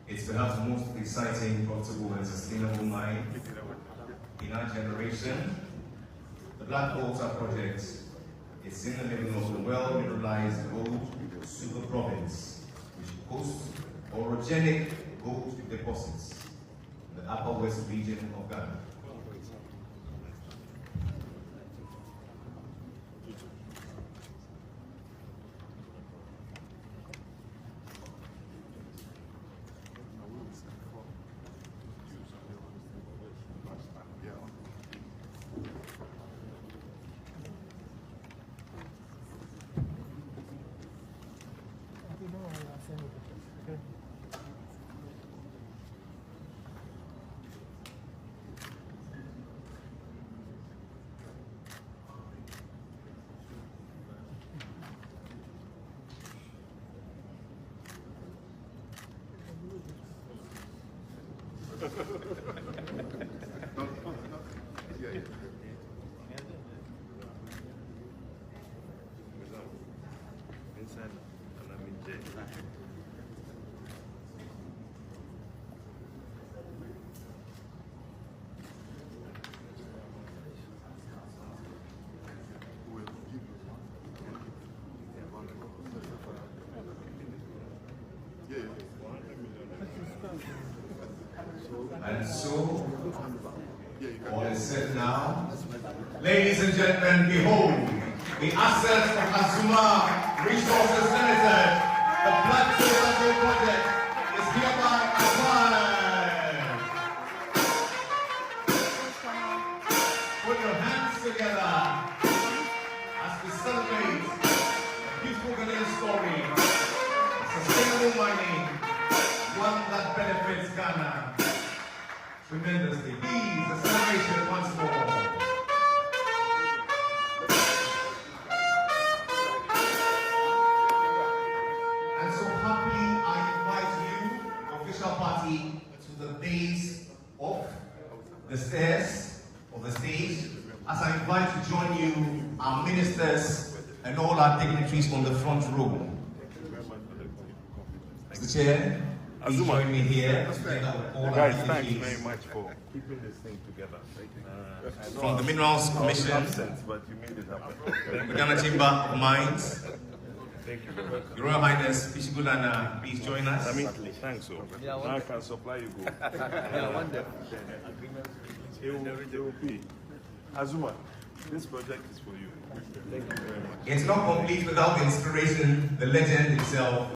It's perhaps the most exciting, profitable, and sustainable mine in our generation. The Blackwater project is in the middle of the well-mineralized gold super province, which hosts orogenic gold deposits in the upper west region of Ghana. And so, all is said now. Ladies and gentlemen, behold, the assets of Azuma Resources Limited, the Blackwater Gold Project, is hereby acquired. Put your hands together as we celebrate a beautiful Ghanaian story, sustainable mining, one that benefits Ghana tremendously. Please, a celebration once more. And so happily I invite you, the official party, to the base of the stairs of the stage, as I invite to join you, our ministers and all our dignitaries on the front row. Mr. Chair, please join me here. Guys, thanks very much for keeping this thing together. From the Minerals Commission, Absent, but you made it happen. the Ghana Chamber of Mines, Thank you. Your Royal Highness Bishigulana, please join us. I mean, thanks, so. Now I can supply you gold. It will be. Azuma, this project is for you. Thank you very much. It's not complete without the inspiration, the legend himself.